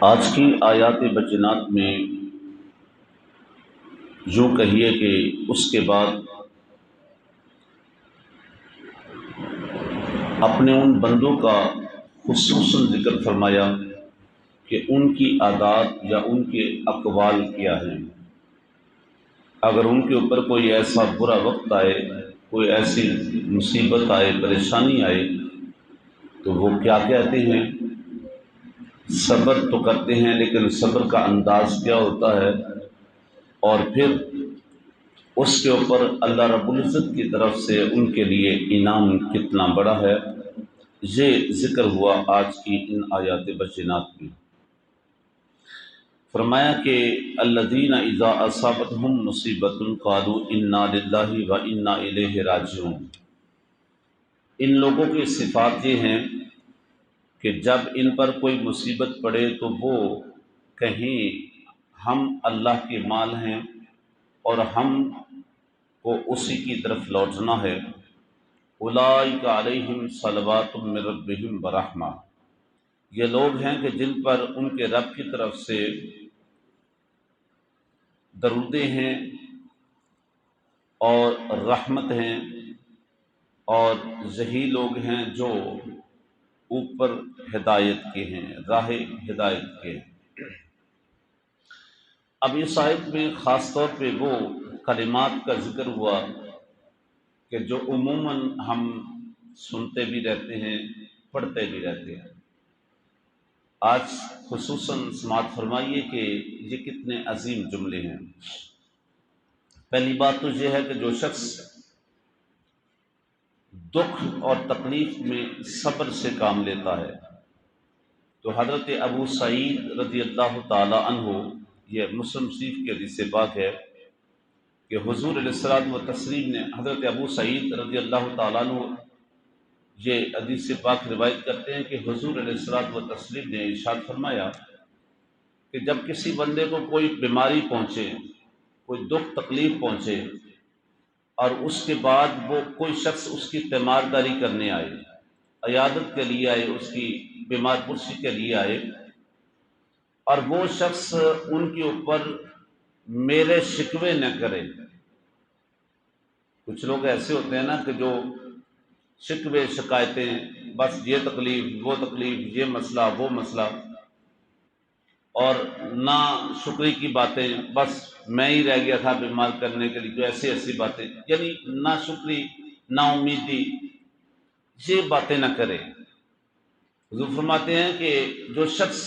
آج کی آیات بینات میں یوں کہیے کہ اس کے بعد اپنے ان بندوں کا خصوصاً ذکر فرمایا کہ ان کی عادات یا ان کے اقوال کیا ہیں۔ اگر ان کے اوپر کوئی ایسا برا وقت آئے، کوئی ایسی مصیبت آئے، پریشانی آئے، تو وہ کیا کہتے ہیں؟ صبر تو کرتے ہیں، لیکن صبر کا انداز کیا ہوتا ہے، اور پھر اس کے اوپر اللہ رب العزت کی طرف سے ان کے لیے انعام کتنا بڑا ہے، یہ ذکر ہوا آج کی ان آیات بینات میں۔ فرمایا کہ الذین اذا اصابتهم مصیبۃ قالوا انا للہ وانا الیہ راجعون، ان لوگوں کی صفات یہ ہیں کہ جب ان پر کوئی مصیبت پڑے تو وہ کہیں ہم اللہ کے مال ہیں اور ہم کو اسی کی طرف لوٹنا ہے۔ اولئک علیہم صلوات من ربہم ورحمہ، یہ لوگ ہیں کہ جن پر ان کے رب کی طرف سے درودیں ہیں اور رحمت ہیں، اور یہی لوگ ہیں جو اوپر ہدایت کے ہیں، راہ ہدایت کے ہیں۔ اب اس آیت میں خاص طور پہ وہ کلمات کا ذکر ہوا کہ جو عموماً ہم سنتے بھی رہتے ہیں، پڑھتے بھی رہتے ہیں۔ آج خصوصاً سماعت فرمائیے کہ یہ کتنے عظیم جملے ہیں۔ پہلی بات تو یہ ہے کہ جو شخص دکھ اور تکلیف میں صبر سے کام لیتا ہے، تو حضرت ابو سعید رضی اللہ تعالی عنہ، یہ مسلم شریف کے حدیث پاک ہے کہ حضور علیہ الصلوۃ والتسلیم نے، حضرت ابو سعید رضی اللہ تعالیٰ عنہ یہ حدیث پاک روایت کرتے ہیں کہ حضور علیہ الصلوۃ والتسلیم نے ارشاد فرمایا کہ جب کسی بندے کو کوئی بیماری پہنچے، کوئی دکھ تکلیف پہنچے، اور اس کے بعد وہ کوئی شخص اس کی تیمارداری کرنے آئے، عیادت کے لیے آئے، اس کی بیمار پرسی کے لیے آئے، اور وہ شخص ان کے اوپر میرے شکوے نہ کرے۔ کچھ لوگ ایسے ہوتے ہیں نا کہ جو شکوے شکایتیں، بس یہ تکلیف وہ تکلیف، یہ مسئلہ وہ مسئلہ، اور نا شکری کی باتیں، بس میں ہی رہ گیا تھا بیمار کرنے کے لیے، تو ایسی ایسی باتیں، یعنی نا شکری، نا امیدی، یہ باتیں نہ کرے۔ حضور فرماتے ہیں کہ جو شخص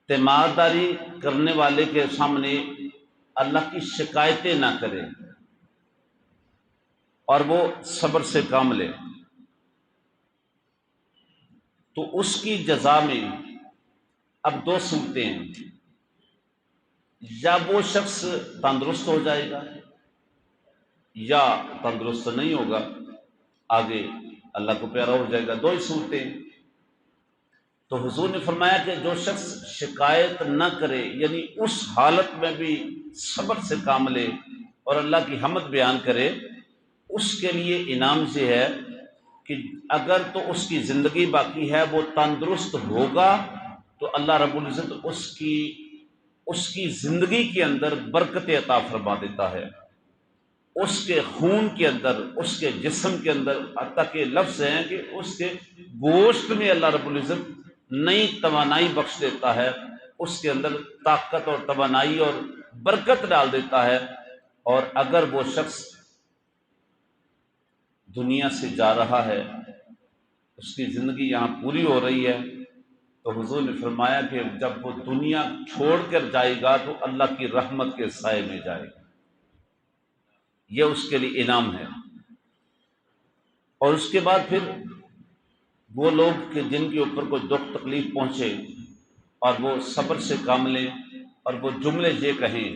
تیمارداری کرنے والے کے سامنے اللہ کی شکایتیں نہ کرے اور وہ صبر سے کام لے، تو اس کی جزا میں اب دو صورتیں ہیں، یا وہ شخص تندرست ہو جائے گا یا تندرست نہیں ہوگا، آگے اللہ کو پیارا ہو جائے گا، دو ہی صورتیں۔ تو حضور نے فرمایا کہ جو شخص شکایت نہ کرے، یعنی اس حالت میں بھی صبر سے کام لے اور اللہ کی حمد بیان کرے، اس کے لیے انعام یہ ہے کہ اگر تو اس کی زندگی باقی ہے، وہ تندرست ہوگا، تو اللہ رب العزت اس کی زندگی کے اندر برکت عطا فرما دیتا ہے، اس کے خون کے اندر، اس کے جسم کے اندر، حتیٰ کہ لفظ ہیں کہ اس کے گوشت میں اللہ رب العزت نئی توانائی بخش دیتا ہے، اس کے اندر طاقت اور توانائی اور برکت ڈال دیتا ہے۔ اور اگر وہ شخص دنیا سے جا رہا ہے، اس کی زندگی یہاں پوری ہو رہی ہے، تو حضور نے فرمایا کہ جب وہ دنیا چھوڑ کر جائے گا تو اللہ کی رحمت کے سائے میں جائے گا، یہ اس کے لیے انعام ہے۔ اور اس کے بعد پھر وہ لوگ کہ جن کے اوپر کوئی دکھ تکلیف پہنچے اور وہ صبر سے کام لیں اور وہ جملے یہ کہیں،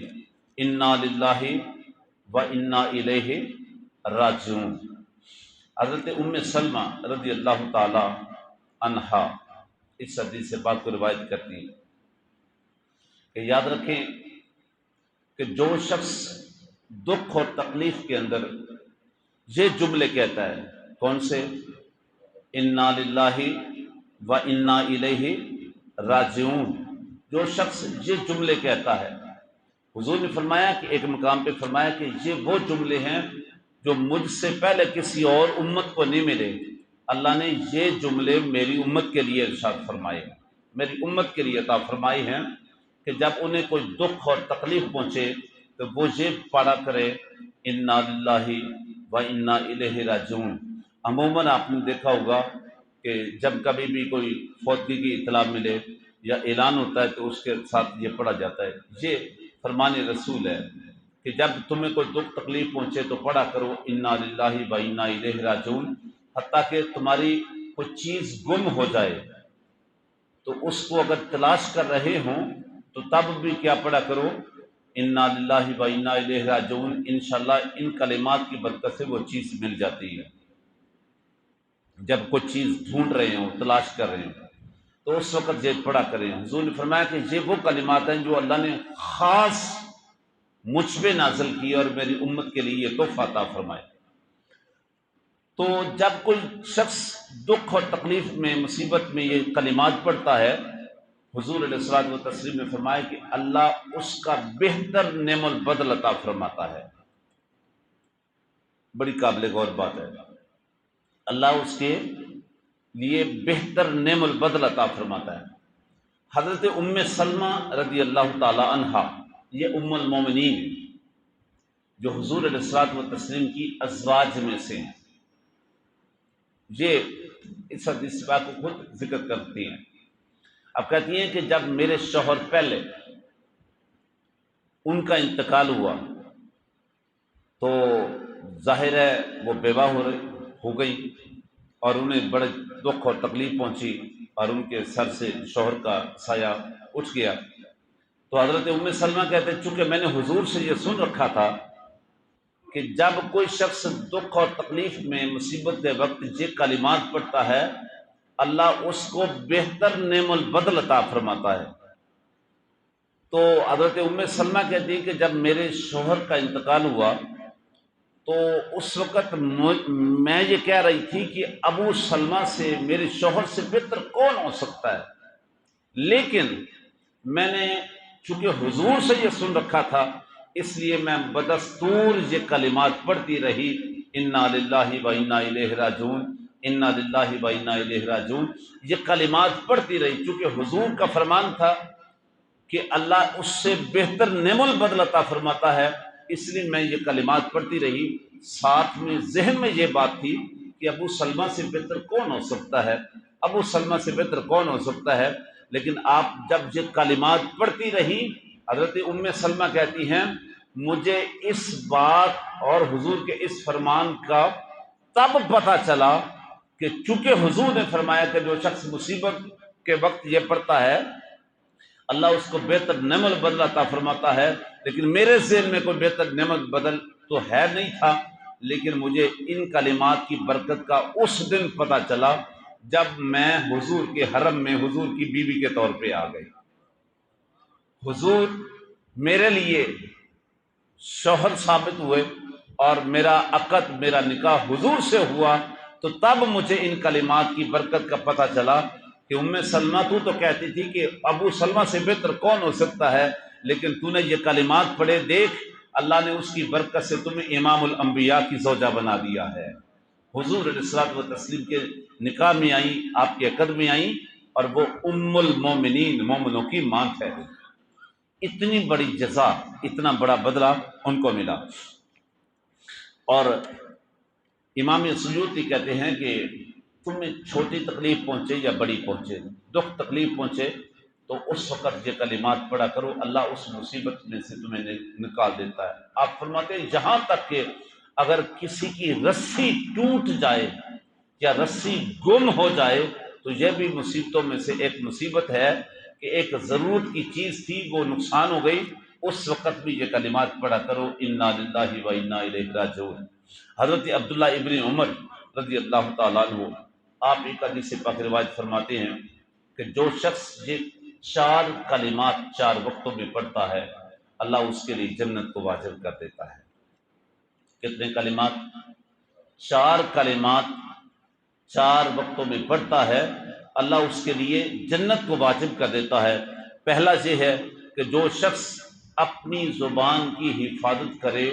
انا للہ و انا الیہ راجعون۔ حضرت ام سلمہ رضی اللہ تعالی عنہا اس حدیث پاک کو روایت کرتی ہیں کہ یاد رکھیں کہ جو شخص دکھ اور تکلیف کے اندر یہ جملے کہتا ہے، کون سے؟ انا للہ و انا الیہ راجعون، جو شخص یہ جملے کہتا ہے، حضور نے فرمایا کہ ایک مقام پہ فرمایا کہ یہ وہ جملے ہیں جو مجھ سے پہلے کسی اور امت کو نہیں ملے، اللہ نے یہ جملے میری امت کے لیے ارشاد فرمائے، میری امت کے لیے عطا فرمائی ہیں کہ جب انہیں کوئی دکھ اور تکلیف پہنچے تو وہ یہ پڑھا کرے انا للہ و انا الیہ راجعون۔ عموماً آپ نے دیکھا ہوگا کہ جب کبھی بھی کوئی فوتگی کی اطلاع ملے یا اعلان ہوتا ہے تو اس کے ساتھ یہ پڑھا جاتا ہے۔ یہ فرمان رسول ہے کہ جب تمہیں کوئی دکھ تکلیف پہنچے تو پڑھا کرو انا للہ و انا الیہ راجعون، حتیٰ کہ تمہاری کوئی چیز گم ہو جائے تو اس کو اگر تلاش کر رہے ہوں تو تب بھی کیا پڑھا کرو انا للہ و انا الیہ راجعون، انشاءاللہ ان کلمات کی برکت سے وہ چیز مل جاتی ہے۔ جب کوئی چیز ڈھونڈ رہے ہوں، تلاش کر رہے ہوں تو اس وقت یہ پڑھا کریں۔ حضور نے فرمایا کہ یہ وہ کلمات ہیں جو اللہ نے خاص مجھ پہ نازل کی اور میری امت کے لیے یہ تحفہ عطا فرمائے۔ تو جب کوئی شخص دکھ اور تکلیف میں، مصیبت میں یہ کلمات پڑھتا ہے، حضور علیہ الصلوۃ والتسلیم نے فرمایا کہ اللہ اس کا بہتر نعم البدل عطا فرماتا ہے۔ بڑی قابل غور بات ہے، اللہ اس کے لیے بہتر نعم البدل عطا فرماتا ہے۔ حضرت ام سلمہ رضی اللہ تعالی عنہا، یہ ام المومنین جو حضور علیہ الصلوۃ والتسلیم کی ازواج میں سے ہیں، یہ اس حدیث پاک کو خود ذکر کرتی ہیں۔ اب کہتی ہیں کہ جب میرے شوہر پہلے ان کا انتقال ہوا تو ظاہر ہے وہ بیوہ ہو گئی اور انہیں بڑے دکھ اور تکلیف پہنچی اور ان کے سر سے شوہر کا سایہ اٹھ گیا۔ تو حضرت ام سلمہ کہتے ہیں چونکہ میں نے حضور سے یہ سن رکھا تھا کہ جب کوئی شخص دکھ اور تکلیف میں، مصیبت کے وقت یہ کلمات پڑھتا ہے اللہ اس کو بہتر نعم البدل عطا فرماتا ہے۔ تو حضرت ام سلمہ کہتی ہے کہ جب میرے شوہر کا انتقال ہوا تو اس وقت میں یہ کہہ رہی تھی کہ ابو سلمہ سے، میرے شوہر سے بہتر کون ہو سکتا ہے، لیکن میں نے چونکہ حضور سے یہ سن رکھا تھا اس لیے میں بدستور یہ کلمات پڑھتی رہی انا للہ و انا الیہ راجعون، انا للہ و انا الیہ راجعون، یہ کلمات پڑھتی رہی چونکہ حضور کا فرمان تھا کہ اللہ اس سے بہتر نعم البدل عطا فرماتا ہے، اس لیے میں یہ کلمات پڑھتی رہی۔ ساتھ میں ذہن میں یہ بات تھی کہ ابو سلمہ سے بہتر کون ہو سکتا ہے، ابو سلمہ سے بہتر کون ہو سکتا ہے، لیکن آپ جب یہ کلمات پڑھتی رہی، حضرت ام سلمہ کہتی ہیں مجھے اس بات اور حضور کے اس فرمان کا تب پتہ چلا کہ چونکہ حضور نے فرمایا کہ جو شخص مصیبت کے وقت یہ پڑھتا ہے اللہ اس کو بہتر نعم البدل عطا فرماتا ہے، لیکن میرے ذہن میں کوئی بہتر نعم البدل تو ہے نہیں تھا، لیکن مجھے ان کلمات کی برکت کا اس دن پتہ چلا جب میں حضور کے حرم میں حضور کی بیوی کے طور پہ آ گئی۔ حضور میرے لیے شوہر ثابت ہوئے اور میرا عقد، میرا نکاح حضور سے ہوا، تو تب مجھے ان کلمات کی برکت کا پتہ چلا کہ ام سلمہ تو کہتی تھی کہ ابو سلمہ سے بہتر کون ہو سکتا ہے، لیکن تو نے یہ کلمات پڑھے، دیکھ اللہ نے اس کی برکت سے تمہیں امام الانبیاء کی زوجہ بنا دیا ہے۔ حضور علیہ الصلوۃ والتسلیم کے نکاح میں آئیں، آپ کے عقد میں آئیں اور وہ ام المومنین، مومنوں کی ماں ٹھہری۔ اتنی بڑی جزا، اتنا بڑا بدلہ ان کو ملا۔ اور امام سیوطی کہتے ہیں کہ تمہیں چھوٹی تکلیف پہنچے یا بڑی پہنچے، دکھ تکلیف پہنچے تو اس وقت یہ کلمات پڑھا کرو، اللہ اس مصیبت میں سے تمہیں نکال دیتا ہے۔ آپ فرماتے ہیں یہاں تک کہ اگر کسی کی رسی ٹوٹ جائے یا رسی گم ہو جائے تو یہ بھی مصیبتوں میں سے ایک مصیبت ہے کہ ایک ضرورت کی چیز تھی وہ نقصان ہو گئی، اس وقت بھی یہ کلمات پڑھا کرو انا للہ و انا الیہ راجعون۔ حضرت عبداللہ ابن عمر رضی اللہ تعالیٰ عنہ، آپ ایک حدیث پاک روایت فرماتے ہیں کہ جو شخص یہ 4 کلمات 4 وقتوں میں پڑھتا ہے اللہ اس کے لیے جنت کو واجب کر دیتا ہے۔ کتنے کلمات؟ 4 کلمات 4 وقتوں میں پڑھتا ہے اللہ اس کے لیے جنت کو واجب کر دیتا ہے۔ پہلا یہ ہے کہ جو شخص اپنی زبان کی حفاظت کرے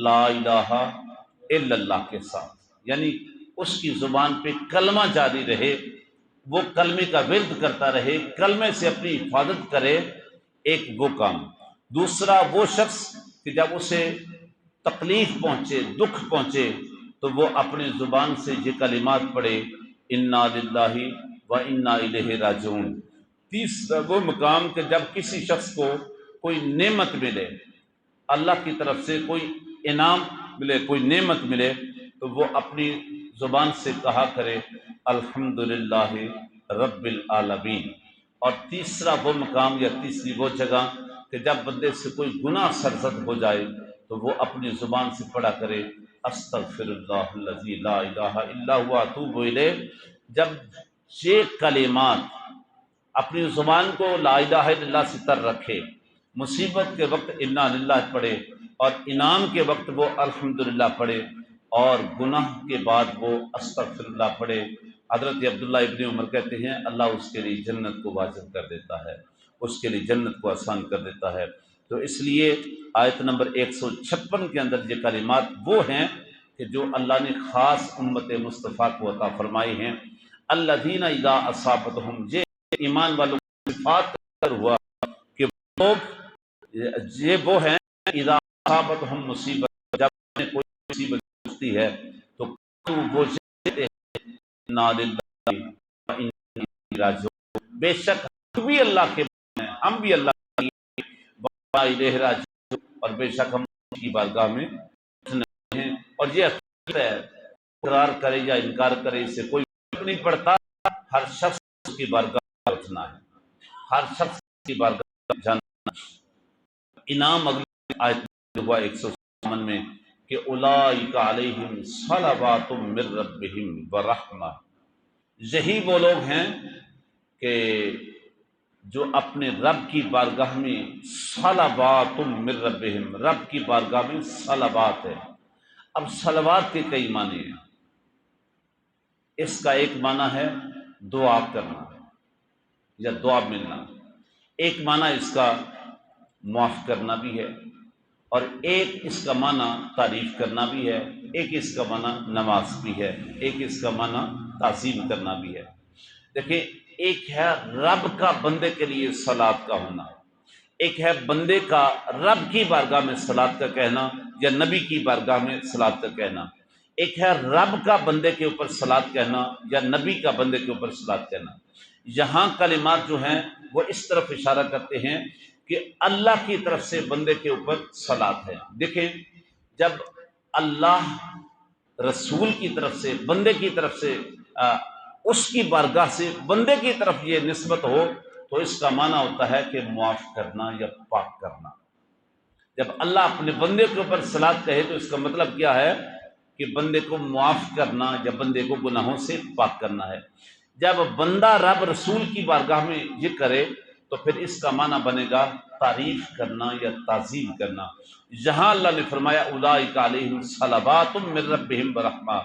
لا الہ الا اللہ کے ساتھ، یعنی اس کی زبان پہ کلمہ جاری رہے، وہ کلمے کا ورد کرتا رہے، کلمے سے اپنی حفاظت کرے، ایک وہ کام۔ دوسرا وہ شخص کہ جب اسے تکلیف پہنچے، دکھ پہنچے، تو وہ اپنی زبان سے یہ کلمات پڑھے انا للہ و انا الیہ راجعون۔ تیسرا وہ مقام کہ جب کسی شخص کو کوئی نعمت ملے، اللہ کی طرف سے کوئی انعام ملے، کوئی نعمت ملے، تو وہ اپنی زبان سے کہا کرے الحمدللہ رب العالمین۔ اور تیسرا وہ مقام یا تیسری وہ جگہ کہ جب بندے سے کوئی گناہ سرزد ہو جائے تو وہ اپنی زبان سے پڑھا کرے استغفر اللہ الذی لا الہ الا هو اتوب الیہ۔ جب یہ کلمات اپنی زبان کو لا الہ الا اللہ سے تر رکھے، مصیبت کے وقت انا للہ پڑھے، اور انعام کے وقت وہ الحمدللہ پڑھے، اور گناہ کے بعد وہ استغفر اللہ پڑھے، حضرت عبداللہ ابن عمر کہتے ہیں اللہ اس کے لیے جنت کو واجب کر دیتا ہے، اس کے لیے جنت کو آسان کر دیتا ہے۔ تو اس لیے آیت نمبر 156 کے اندر یہ کلمات وہ ہیں کہ جو اللہ نے خاص امت مصطفیٰ کو عطا فرمائی ہیں۔ الذین اذا اصابتہم، یہ ایمان والوں کی صفات پر ہوا کہ یہ وہ ہیں اذا اصابتہم مصیبت، جب انہیں کوئی مصیبت پہنچتی ہے تو وہ کہتے ہیں انا للہ و انا الیہ راجعون، بے شک ہم بھی اللہ کے ہیں، ہم بھی اللہ کی الیہ راجعون، اور بے شک ہم کی بارگاہ میں ہیں۔ اور یہ حقیقت ہے، اقرار کرے یا انکار کرے اس سے کوئی فرق نہیں پڑتا، ہر شخص کی بارگاہ میں اٹھنا ہے، ہر شخص کی بارگاہ میں جانا۔ انعام اگلی آیت میں ہوا 157 میں کہ اولئک علیہم صلوات من ربہم ورحمہ، یہی وہ لوگ ہیں کہ جو اپنے رب کی بارگاہ میں صلوات من ربہم، رب کی بارگاہ میں صلوات ہے۔ اب صلوات کے کئی معنی ہیں، اس کا ایک معنی ہے دعا کرنا یا دعا ملنا، ایک معنی اس کا معاف کرنا بھی ہے، اور ایک اس کا معنی تعریف کرنا بھی ہے، ایک اس کا معنی نماز بھی ہے، ایک اس کا معنی تعظیم کرنا بھی ہے۔ دیکھیں، ایک ہے رب کا بندے کے لیے صلات کا ہونا، ایک ہے بندے کا رب کی بارگاہ میں صلات کا کہنا یا نبی کی بارگاہ میں صلات کا کہنا، ایک ہے رب کا بندے کے اوپر صلات کہنا یا نبی کا بندے کے اوپر صلات کہنا۔ یہاں کلمات جو ہیں وہ اس طرف اشارہ کرتے ہیں کہ اللہ کی طرف سے بندے کے اوپر صلات ہے۔ دیکھیں، جب اللہ رسول کی طرف سے بندے کی طرف سے اس کی بارگاہ سے بندے کی طرف یہ نسبت ہو تو اس کا معنی ہوتا ہے کہ معاف کرنا یا پاک کرنا۔ جب اللہ اپنے بندے کے اوپر صلات کہے تو اس کا مطلب کیا ہے کہ بندے کو معاف کرنا یا بندے کو گناہوں سے پاک کرنا ہے۔ جب بندہ رب رسول کی بارگاہ میں یہ کرے تو پھر اس کا معنی بنے گا تعریف کرنا یا تعظیم کرنا۔ یہاں اللہ نے فرمایا اولئک علیہم صلوات من ربہم ورحمہ،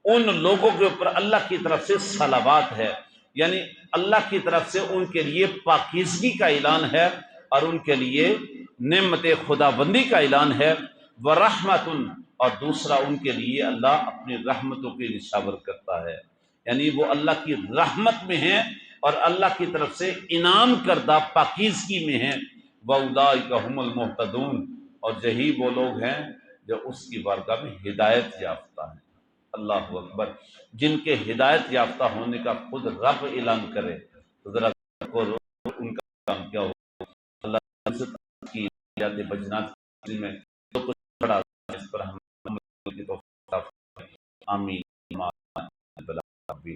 ان لوگوں کے اوپر اللہ کی طرف سے صلوات ہے، یعنی اللہ کی طرف سے ان کے لیے پاکیزگی کا اعلان ہے اور ان کے لیے نعمت خدا بندی کا اعلان ہے، ورحمۃ، اور دوسرا ان کے لیے اللہ اپنی رحمتوں کی نشاور کرتا ہے، یعنی وہ اللہ کی رحمت میں ہیں اور اللہ کی طرف سے انعام کردہ پاکیزگی میں ہیں۔ وَأُولَٰئِكَ هُمُ الْمُهْتَدُونَ، اور یہی وہ لوگ ہیں جو اس کی بارگاہ میں ہدایت یافتہ ہیں۔ اللہ اکبر، جن کے ہدایت یافتہ ہونے کا خود رب اعلان کرے تو ذرا ان کا کام کیا ہو۔ اللہ عزت کی ہدایت بجنات میں جو کچھ پڑھا اس پر ہم کی توفیق عطا فرمائے۔ آمین۔